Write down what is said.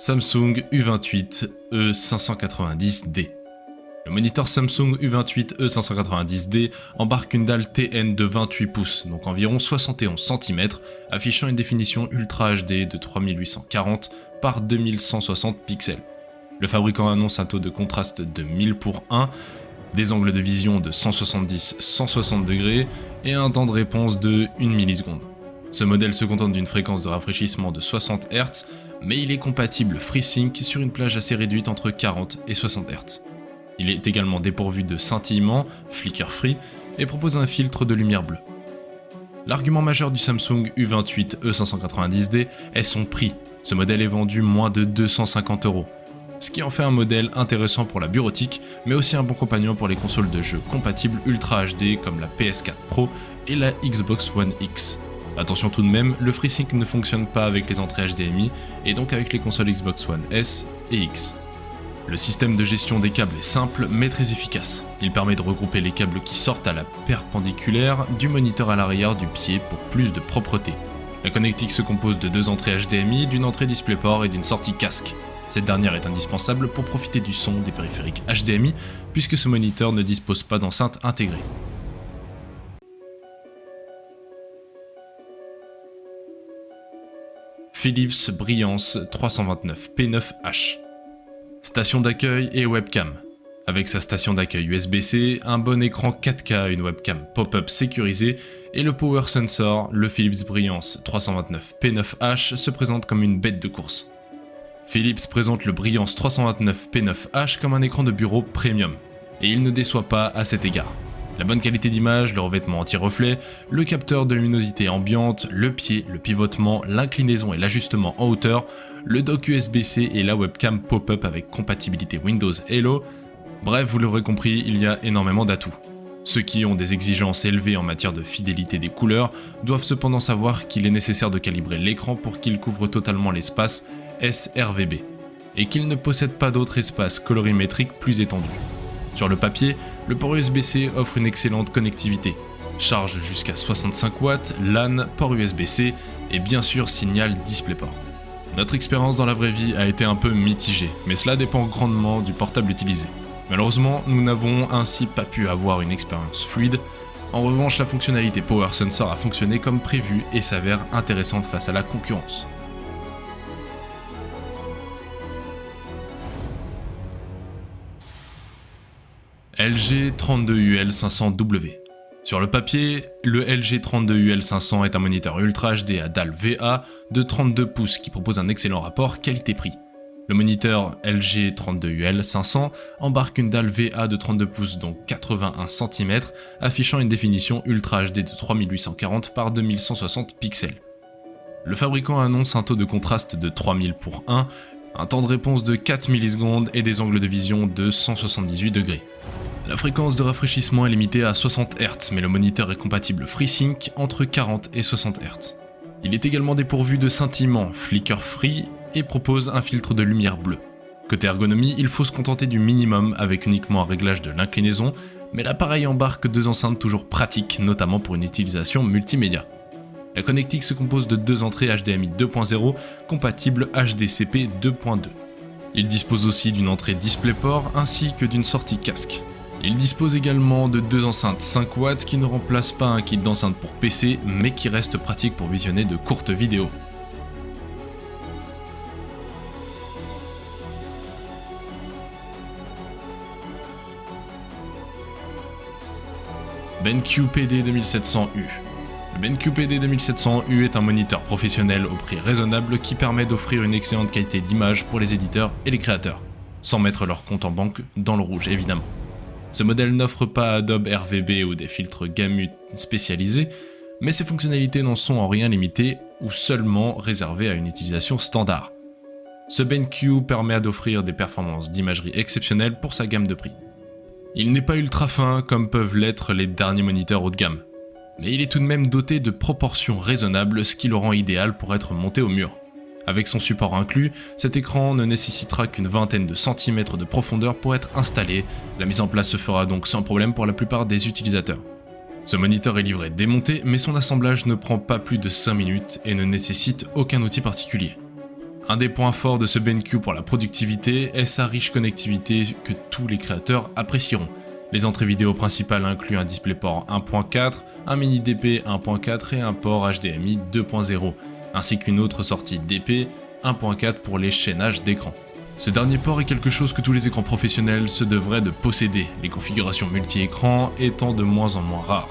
Samsung U28 E590D. Le moniteur Samsung U28 E590D embarque une dalle TN de 28 pouces, donc environ 71 cm, affichant une définition Ultra HD de 3840 par 2160 pixels. Le fabricant annonce un taux de contraste de 1000:1, des angles de vision de 170-160 degrés et un temps de réponse de 1 milliseconde. Ce modèle se contente d'une fréquence de rafraîchissement de 60 Hz, mais il est compatible FreeSync sur une plage assez réduite entre 40 et 60 Hz. Il est également dépourvu de scintillement, flicker free, et propose un filtre de lumière bleue. L'argument majeur du Samsung U28 E590D est son prix. Ce modèle est vendu moins de 250 €, ce qui en fait un modèle intéressant pour la bureautique, mais aussi un bon compagnon pour les consoles de jeux compatibles Ultra HD comme la PS4 Pro et la Xbox One X. Attention tout de même, le FreeSync ne fonctionne pas avec les entrées HDMI et donc avec les consoles Xbox One S et X. Le système de gestion des câbles est simple mais très efficace. Il permet de regrouper les câbles qui sortent à la perpendiculaire du moniteur à l'arrière du pied pour plus de propreté. La connectique se compose de deux entrées HDMI, d'une entrée DisplayPort et d'une sortie casque. Cette dernière est indispensable pour profiter du son des périphériques HDMI puisque ce moniteur ne dispose pas d'enceinte intégrée. Philips Brilliance 329 P9H. Station d'accueil et webcam. Avec sa station d'accueil USB-C, un bon écran 4K, une webcam pop-up sécurisée et le power sensor, le Philips Brilliance 329 P9H se présente comme une bête de course. Philips présente le Brilliance 329 P9H comme un écran de bureau premium, et il ne déçoit pas à cet égard. La bonne qualité d'image, le revêtement anti-reflet, le capteur de luminosité ambiante, le pied, le pivotement, l'inclinaison et l'ajustement en hauteur, le dock USB-C et la webcam pop-up avec compatibilité Windows Hello. Bref, vous l'aurez compris, il y a énormément d'atouts. Ceux qui ont des exigences élevées en matière de fidélité des couleurs doivent cependant savoir qu'il est nécessaire de calibrer l'écran pour qu'il couvre totalement l'espace sRGB et qu'il ne possède pas d'autre espace colorimétrique plus étendu. Sur le papier, le port USB-C offre une excellente connectivité. Charge jusqu'à 65 watts, LAN, port USB-C et bien sûr signal DisplayPort. Notre expérience dans la vraie vie a été un peu mitigée, mais cela dépend grandement du portable utilisé. Malheureusement, nous n'avons ainsi pas pu avoir une expérience fluide. En revanche, la fonctionnalité Power Sensor a fonctionné comme prévu et s'avère intéressante face à la concurrence. LG 32UL500W. Sur le papier, le LG 32UL500 est un moniteur Ultra HD à dalle VA de 32 pouces qui propose un excellent rapport qualité-prix. Le moniteur LG 32UL500 embarque une dalle VA de 32 pouces donc 81 cm, affichant une définition Ultra HD de 3840 par 2160 pixels. Le fabricant annonce un taux de contraste de 3000:1, un temps de réponse de 4 millisecondes et des angles de vision de 178 degrés. La fréquence de rafraîchissement est limitée à 60 Hz, mais le moniteur est compatible FreeSync entre 40 et 60 Hz. Il est également dépourvu de scintillement, flicker free et propose un filtre de lumière bleue. Côté ergonomie, il faut se contenter du minimum avec uniquement un réglage de l'inclinaison, mais l'appareil embarque deux enceintes toujours pratiques, notamment pour une utilisation multimédia. La connectique se compose de deux entrées HDMI 2.0 compatibles HDCP 2.2. Il dispose aussi d'une entrée DisplayPort ainsi que d'une sortie casque. Il dispose également de deux enceintes 5 watts qui ne remplacent pas un kit d'enceinte pour PC mais qui restent pratiques pour visionner de courtes vidéos. BenQ PD 2700U. Le BenQ PD 2700U est un moniteur professionnel au prix raisonnable qui permet d'offrir une excellente qualité d'image pour les éditeurs et les créateurs, sans mettre leur compte en banque dans le rouge évidemment. Ce modèle n'offre pas Adobe RVB ou des filtres Gamut spécialisés, mais ses fonctionnalités n'en sont en rien limitées ou seulement réservées à une utilisation standard. Ce BenQ permet d'offrir des performances d'imagerie exceptionnelles pour sa gamme de prix. Il n'est pas ultra fin comme peuvent l'être les derniers moniteurs haut de gamme, mais il est tout de même doté de proportions raisonnables, ce qui le rend idéal pour être monté au mur. Avec son support inclus, cet écran ne nécessitera qu'une vingtaine de centimètres de profondeur pour être installé, la mise en place se fera donc sans problème pour la plupart des utilisateurs. Ce moniteur est livré démonté, mais son assemblage ne prend pas plus de 5 minutes et ne nécessite aucun outil particulier. Un des points forts de ce BenQ pour la productivité est sa riche connectivité que tous les créateurs apprécieront. Les entrées vidéo principales incluent un DisplayPort 1.4, un mini DP 1.4 et un port HDMI 2.0, ainsi qu'une autre sortie DP 1.4 pour les chaînages d'écran. Ce dernier port est quelque chose que tous les écrans professionnels se devraient de posséder, les configurations multi-écrans étant de moins en moins rares.